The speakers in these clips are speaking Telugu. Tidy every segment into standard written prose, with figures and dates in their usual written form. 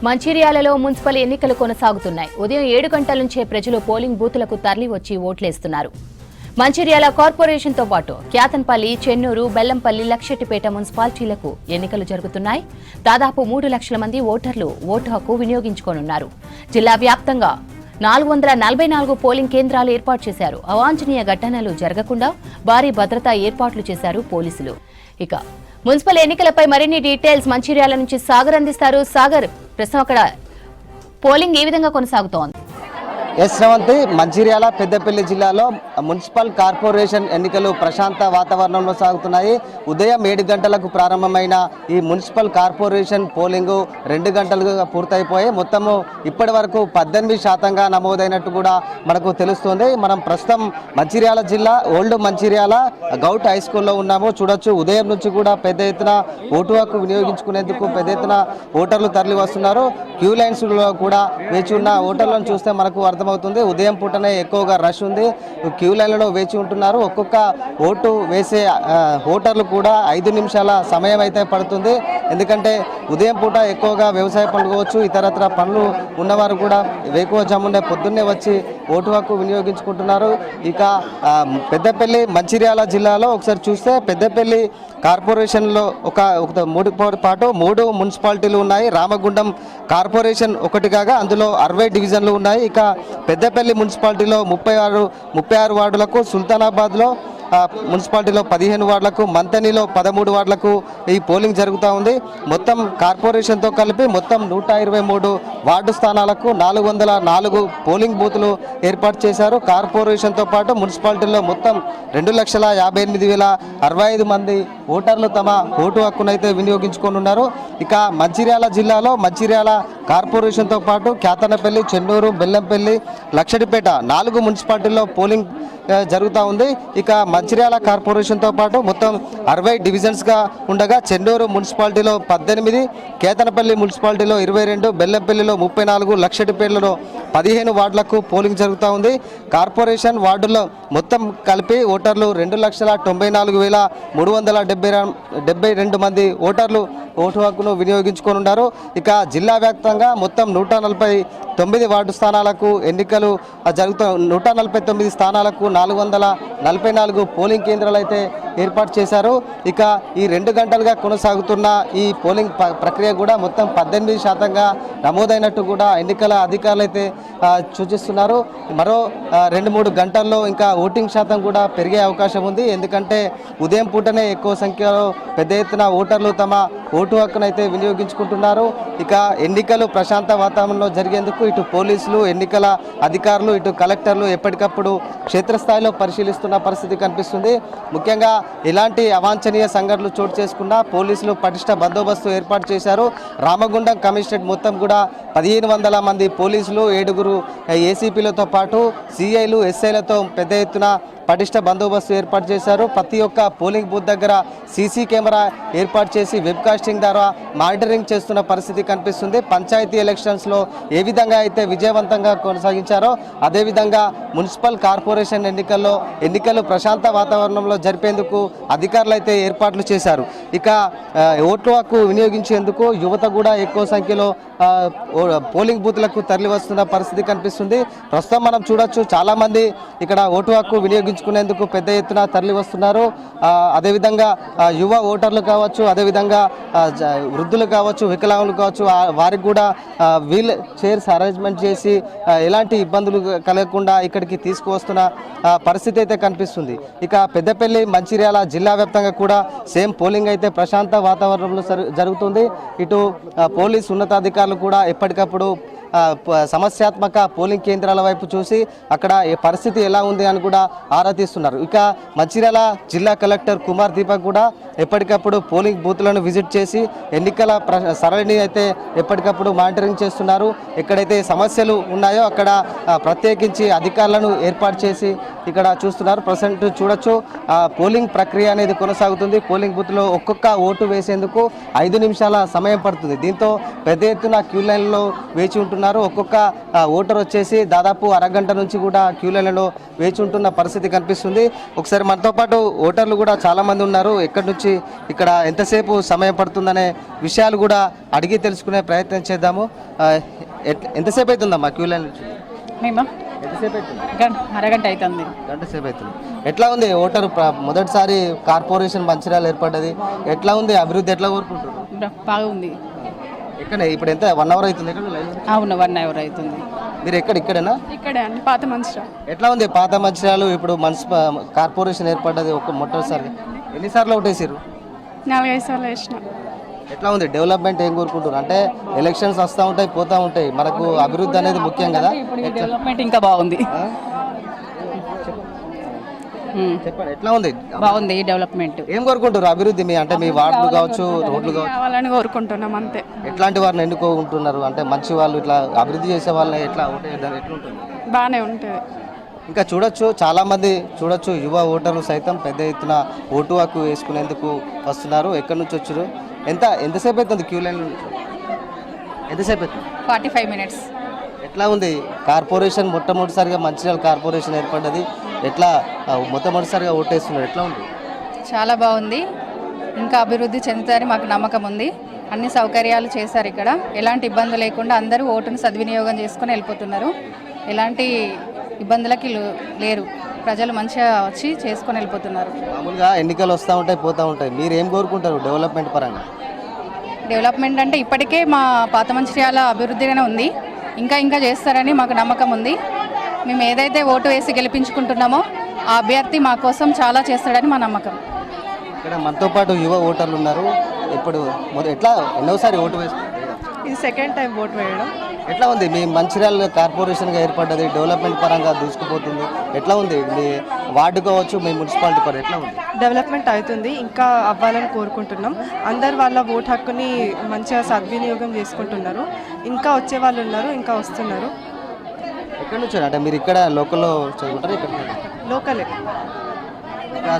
మంచిర్యాలలో మున్సిపల్ ఎన్నికలు కొనసాగుతున్నాయి. ఉదయం 7 గంటల నుంచే ప్రజలు పోలింగ్ బూతులకు తరలి వచ్చి ఓట్లేస్తున్నారు. మంచిర్యాల కార్పొరేషన్తో పాటు క్యాతన్పల్లి, చెన్నూరు, బెల్లంపల్లి, లక్షెట్టిపేట మున్సిపాలిటీలకు ఎన్నికలు జరుగుతున్నాయి. దాదాపు 3 లక్షల మంది ఓటర్లు ఓటు హక్కు వినియోగించుకోనున్నారు. జిల్లా వ్యాప్తంగా 444 పోలింగ్ కేంద్రాలు ఏర్పాటు చేశారు. అవాంఛనీయ ఘటనలు జరగకుండా భారీ భద్రతా ఏర్పాట్లు చేశారు పోలీసులు. ఇక మున్సిపల్ ఎన్నికలపై మరిన్ని డీటెయిల్స్ మంచిర్యాల నుంచి సాగర్ అందిస్తారు. సాగర్, ప్రస్తుతం అక్కడ పోలింగ్ ఏ విధంగా కొనసాగుతోంది? శ్రవంతి, మంచిర్యాల పెద్దపల్లి జిల్లాలో మున్సిపల్ కార్పొరేషన్ ఎన్నికలు ప్రశాంత వాతావరణంలో సాగుతున్నాయి. ఉదయం 7 గంటలకు ప్రారంభమైన ఈ మున్సిపల్ కార్పొరేషన్ పోలింగు 2 గంటలుగా పూర్తయిపోయి మొత్తము ఇప్పటి వరకు 18% నమోదైనట్టు కూడా మనకు తెలుస్తుంది. మనం ప్రస్తుతం మంచిర్యాల జిల్లా ఓల్డ్ మంచిర్యాల గౌట్ హై స్కూల్లో ఉన్నాము. చూడొచ్చు, ఉదయం నుంచి కూడా పెద్ద ఎత్తున ఓటు హక్కు వినియోగించుకునేందుకు పెద్ద ఎత్తున ఓటర్లు తరలి వస్తున్నారు. క్యూ లైన్స్లో కూడా వేచి ఉన్న ఓటర్లను చూస్తే మనకు అర్థమవుతుంది. ఉదయం పూటనే ఎక్కువగా రష్ ఉంది. క్యూ లైన్లలో వేచి ఉంటున్నారు. ఒక్కొక్క ఓటు వేసే ఓటర్లు కూడా 5 నిమిషాల సమయం అయితే పడుతుంది. ఎందుకంటే ఉదయం పూట ఎక్కువగా వ్యవసాయ పనులు కావచ్చు, ఇతరత్ర పనులు ఉన్నవారు కూడా ఎక్కువ జమ్ముండే పొద్దున్నే వచ్చి ఓటు హక్కు వినియోగించుకుంటున్నారు. ఇక పెద్దపల్లి మంచిర్యాల జిల్లాలో ఒకసారి చూస్తే పెద్దపల్లి కార్పొరేషన్లో ఒక 3 మున్సిపాలిటీలు ఉన్నాయి. రామగుండం కార్పొరేషన్ ఒకటి కాగా అందులో 60 డివిజన్లు ఉన్నాయి. ఇక పెద్దపల్లి మున్సిపాలిటీలో 36 వార్డులకు, సుల్తానాబాద్లో మున్సిపాలిటీలో 15 వార్డులకు, మంతనిలో 13 వార్డులకు ఈ పోలింగ్ జరుగుతూ ఉంది. మొత్తం కార్పొరేషన్తో కలిపి మొత్తం 123 వార్డు స్థానాలకు 404 పోలింగ్ బూతులు ఏర్పాటు చేశారు. కార్పొరేషన్తో పాటు మున్సిపాలిటీలో మొత్తం 2,58,065 మంది ఓటర్లు తమ ఓటు హక్కునైతే వినియోగించుకోనున్నారు. ఇక మంచిర్యాల జిల్లాలో మంచిర్యాల కార్పొరేషన్తో పాటు క్యాతనపల్లి, చెన్నూరు, బెల్లంపల్లి, లక్షెట్టిపేట 4 మున్సిపాలిటీల్లో పోలింగ్ జరుగుతూ ఉంది. ఇక మంచిర్యాల కార్పొరేషన్తో పాటు మొత్తం 60 డివిజన్స్గా ఉండగా చెన్నూరు మున్సిపాలిటీలో 18, కేతనపల్లి మున్సిపాలిటీలో 22, బెల్లంపల్లిలో 34, లక్షెట్టిపేటలో 15 వార్డులకు పోలింగ్ జరుగుతూ ఉంది. కార్పొరేషన్ వార్డుల్లో మొత్తం కలిపి ఓటర్లు 2,94,372 మంది ఓటర్లు ఓటు హక్కును వినియోగించుకోనున్నారు. ఇక జిల్లా వ్యాప్తంగా మొత్తం 149 వార్డు స్థానాలకు ఎన్నికలు జరుగుతూ 149 స్థానాలకు 444 పోలింగ్ కేంద్రాలు అయితే ఏర్పాటు చేశారు. ఇక ఈ 2 గంటలుగా కొనసాగుతున్న ఈ పోలింగ్ ప్రక్రియ కూడా మొత్తం 18% నమోదైనట్టు కూడా ఎన్నికల అధికారులు అయితే సూచిస్తున్నారు. మరో 2-3 గంటల్లో ఇంకా ఓటింగ్ శాతం కూడా పెరిగే అవకాశం ఉంది. ఎందుకంటే ఉదయం పూటనే ఎక్కువ సంఖ్యలో పెద్ద ఎత్తున ఓటర్లు తమ ఓటు హక్కునైతే వినియోగించుకుంటున్నారు. ఇక ఎన్నికలు ప్రశాంత వాతావరణంలో జరిగేందుకు ఇటు పోలీసులు, ఎన్నికల అధికారులు, ఇటు కలెక్టర్లు ఎప్పటికప్పుడు క్షేత్రస్థాయిలో పరిశీలిస్తున్న పరిస్థితి కనిపిస్తుంది. ముఖ్యంగా ఎలాంటి అవాంఛనీయ సంఘటనలు చోటు చేసుకున్నా పోలీసులు పటిష్ట బందోబస్తు ఏర్పాటు చేశారు. రామగుండం కమిషనరేట్ మొత్తం కూడా 1,500 మంది పోలీసులు, 7 ఏసీపీలతో పాటు సిఐలు, ఎస్ఐలతో పెద్ద ఎత్తున పటిష్ట బందోబస్తు ఏర్పాటు చేశారు. ప్రతి ఒక్క పోలింగ్ బూత్ దగ్గర సీసీ కెమెరా ఏర్పాటు చేసి వెబ్కాస్టింగ్ ద్వారా మానిటరింగ్ చేస్తున్న పరిస్థితి కనిపిస్తుంది. పంచాయతీ ఎలక్షన్స్లో ఏ విధంగా అయితే విజయవంతంగా కొనసాగించారో అదేవిధంగా మున్సిపల్ కార్పొరేషన్ ఎన్నికలు ప్రశాంత వాతావరణంలో జరిపేందుకు అధికారులు అయితే ఏర్పాట్లు చేశారు. ఇక ఓటు హక్కు వినియోగించేందుకు యువత కూడా ఎక్కువ సంఖ్యలో పోలింగ్ బూత్లకు తరలి వస్తున్న పరిస్థితి కనిపిస్తుంది. ప్రస్తుతం మనం చూడొచ్చు, చాలామంది ఇక్కడ ఓటు హక్కు వినియోగించుకునేందుకు పెద్ద ఎత్తున తరలి వస్తున్నారు. అదేవిధంగా యువ ఓటర్లు కావచ్చు, అదేవిధంగా వృద్ధులు కావచ్చు, వికలాంగులు కావచ్చు, వారికి కూడా వీల్ చైర్స్ అరేంజ్మెంట్ చేసి ఎలాంటి ఇబ్బందులు కలగకుండా ఇక్కడికి తీసుకువస్తున్న పరిస్థితి అయితే కనిపిస్తుంది. ఇక పెద్దపల్లి, మంచిర్యాల జిల్లా వ్యాప్తంగా కూడా సేమ్ పోలింగ్ అయితే ప్రశాంత వాతావరణంలో జరుగుతుంది. ఇటు పోలీసు ఉన్నతాధికారులు కూడా ఎప్పటికప్పుడు సమస్యాత్మక పోలింగ్ కేంద్రాల వైపు చూసి అక్కడ పరిస్థితి ఎలా ఉంది అని కూడా ఆరా తీస్తున్నారు. ఇక మంచిర్యాల జిల్లా కలెక్టర్ కుమార్ దీపక్ కూడా ఎప్పటికప్పుడు పోలింగ్ బూత్లను విజిట్ చేసి ఎన్నికల సరళిని అయితే ఎప్పటికప్పుడు మానిటరింగ్ చేస్తున్నారు. ఎక్కడైతే సమస్యలు ఉన్నాయో అక్కడ ప్రత్యేకించి అధికారులను ఏర్పాటు చేసి ఇక్కడ చూస్తున్నారు. ప్రజెంట్ చూడొచ్చు, పోలింగ్ ప్రక్రియ అనేది కొనసాగుతుంది. పోలింగ్ బూత్లో ఒక్కొక్క ఓటు వేసేందుకు 5 నిమిషాల సమయం పడుతుంది. దీంతో పెద్ద ఎత్తున క్యూ లైన్లో వేచి ఉంటున్నారు. ఉంటున్నారు. ఒక్కొక్క ఓటర్ వచ్చేసి దాదాపు అరగంట నుంచి కూడా క్యూ లైన్లలో వేచి ఉంటున్న పరిస్థితి కనిపిస్తుంది. ఒకసారి మనతో పాటు ఓటర్లు కూడా చాలామంది ఉన్నారు. ఎక్కడి నుంచి ఇక్కడ ఎంతసేపు సమయం పడుతుందనే విషయాలు కూడా అడిగి తెలుసుకునే ప్రయత్నం చేద్దాము. ఎంతసేపు అవుతుందమ్మా క్యూ లైన్ నుంచి? మేము ఎంతసేపు అవుతుంది? అరగంట అవుతుంది. గంట సేపు అవుతుంది. ఎట్లా ఉంది ఓటరు మొదటిసారి కార్పొరేషన్ మంచిర్యాల ఏర్పడ్డది, ఎట్లా ఉంది అభివృద్ధి ఎట్లా కోరుకుంటున్నారు? బాగుంది. ఎక్కడ ఇప్పుడు ఎంత 1 అవర్ అవుతుంది? ఎక్కడ లైన్? అవును, 1 అవర్ అవుతుంది. మీరు ఇక్కడేనా? ఇక్కడే అండి, పాత మంచిర్యాల. ఎట్లా ఉంది పాత మంచిర్యాలు ఇప్పుడు కార్పొరేషన్ ఏర్పడ్డది ఒక మొదటిసారి? ఎన్నిసార్లు ఓటేసారు? 4-5 సార్లు వేసిన. ఎట్లా ఉంది డెవలప్మెంట్ ఏం కోరుకుంటున్నారు? అంటే ఎలక్షన్స్ వస్తూ ఉంటాయి పోతూ ఉంటాయి, మనకు అభివృద్ధి అనేది ముఖ్యం కదా. డెవలప్మెంట్ ఇంకా బాగుంది. చెప్పండి ఎట్లా ఉంది? బాగుంది డెవలప్మెంట్. ఏం కోరుకుంటారు అభివృద్ధి? అంటే మీ వార్డులు కావచ్చు, రోడ్లు కావచ్చు, కావాలని కోరుకుంటున్నాం అంతే. ఎట్లాంటి వారిని ఎన్నుకుంటున్నారు? అంటే మంచి వాళ్ళు ఇట్లా అభివృద్ధి చేసే వాళ్ళని ఎట్లా ఎట్లుంటుంది? బాగానే ఉంటుంది. ఇంకా చాలా మంది చూడొచ్చు, యువ ఓటర్లు సైతం పెద్ద ఎత్తున ఓటు హక్కు వేసుకునేందుకు వస్తున్నారు. ఎక్కడి నుంచి వచ్చారు? ఎంతసేపు అవుతుంది క్యూ లైన్ నుంచి? ఎంతసేపు అవుతుంది? 45 మినిట్స్. ఎట్లా ఉంది కార్పొరేషన్ మొట్టమొదటిసారిగా మంచిర్యాల కార్పొరేషన్ ఏర్పడ్డది, ఎట్లా మొట్టమొదటిసారిగా ఓటేస్తున్నారు? ఎట్లా ఉంది? చాలా బాగుంది. ఇంకా అభివృద్ధి చెందుతారని మాకు నమ్మకం ఉంది. అన్ని సౌకర్యాలు చేశారు ఇక్కడ. ఎలాంటి ఇబ్బంది లేకుండా అందరూ ఓటును సద్వినియోగం చేసుకొని వెళ్ళిపోతున్నారు. ఎలాంటి ఇబ్బందులకి లేరు. ప్రజలు మంచిగా వచ్చి చేసుకొని వెళ్ళిపోతున్నారు. మామూలుగా ఎన్నికలు వస్తూ ఉంటాయి పోతూ ఉంటాయి, మీరు ఏం కోరుకుంటారు డెవలప్మెంట్ పరంగా? డెవలప్మెంట్ అంటే ఇప్పటికే మా పాత మంచిర్యాల అభివృద్ధిగానే ఉంది. ఇంకా చేస్తారని మాకు నమ్మకం ఉంది. మేము ఏదైతే ఓటు వేసి గెలిపించుకుంటున్నామో ఆ అభ్యర్థి మా కోసం చాలా చేస్తాడని మా నమ్మకం. ఇక్కడ మనతో పాటు యువ ఓటర్లు ఉన్నారు. ఇప్పుడు ఎట్లా ఎన్నోసారి ఓటు వేస్తారు? ఇది సెకండ్ టైం ఓటు వేయడం. ఎట్లా ఉంది మీ మంచిర్యాల కార్పొరేషన్గా ఏర్పడ్డది, డెవలప్మెంట్ పరంగా దూసుకుపోతుంది, ఎట్లా ఉంది మీ వార్డు కావచ్చు, మీ మున్సిపాలిటీ పరంగా ఎట్లా ఉంది? డెవలప్మెంట్ అవుతుంది, ఇంకా అవ్వాలని కోరుకుంటున్నాం. అందరు వాళ్ళ ఓటు హక్కుని మంచిగా సద్వినియోగం చేసుకుంటున్నారు. ఇంకా వచ్చే వాళ్ళు ఉన్నారు, ఇంకా వస్తున్నారు. ఎక్కడి నుంచి అంటే మీరు ఇక్కడ లోకల్లో చదువుకుంటారు? ఇక్కడ లోకలే.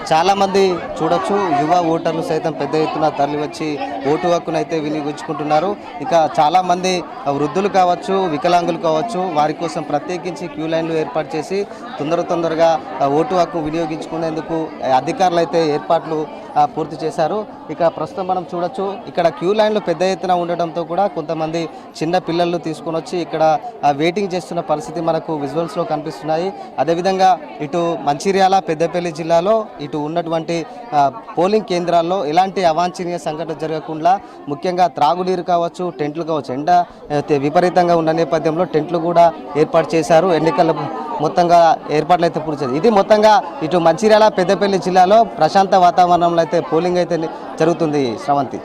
చాలా మంది చూడొచ్చు, యువ ఓటర్లు సైతం పెద్ద ఎత్తున తరలి వచ్చి ఓటు హక్కును అయితే వినియోగించుకుంటున్నారు. ఇక చాలా మంది వృద్ధులు కావచ్చు, వికలాంగులు కావచ్చు, వారి కోసం ప్రత్యేకించి క్యూ లైన్లు ఏర్పాటు చేసి తొందరగా ఓటు హక్కు వినియోగించుకునేందుకు అధికారులు అయితే ఏర్పాట్లు పూర్తి చేశారు. ఇక ప్రస్తుతం మనం చూడొచ్చు, ఇక్కడ క్యూ లైన్లు పెద్ద ఎత్తున ఉండడంతో కూడా కొంతమంది చిన్న పిల్లలు తీసుకొని వచ్చి ఇక్కడ వెయిటింగ్ చేస్తున్న పరిస్థితి మనకు విజువల్స్లో కనిపిస్తున్నాయి. అదేవిధంగా ఇటు మంచిర్యాల, పెద్దపల్లి జిల్లాలో ఇటు ఉన్నటువంటి పోలింగ్ కేంద్రాల్లో ఎలాంటి అవాంఛనీయ సంఘటన జరగకుండా ముఖ్యంగా త్రాగునీరు కావచ్చు, టెంట్లు కావచ్చు, ఎండ విపరీతంగా ఉన్న నేపథ్యంలో టెంట్లు కూడా ఏర్పాటు చేశారు. ఎన్నికల మొత్తంగా ఏర్పాట్లు అయితే పూర్తి చేశారు. ఇది మొత్తంగా ఇటు మంచిర్యాల, పెద్దపల్లి జిల్లాలో ప్రశాంత వాతావరణంలో అయితే పోలింగ్ అయితే జరుగుతుంది. శ్రవంతి.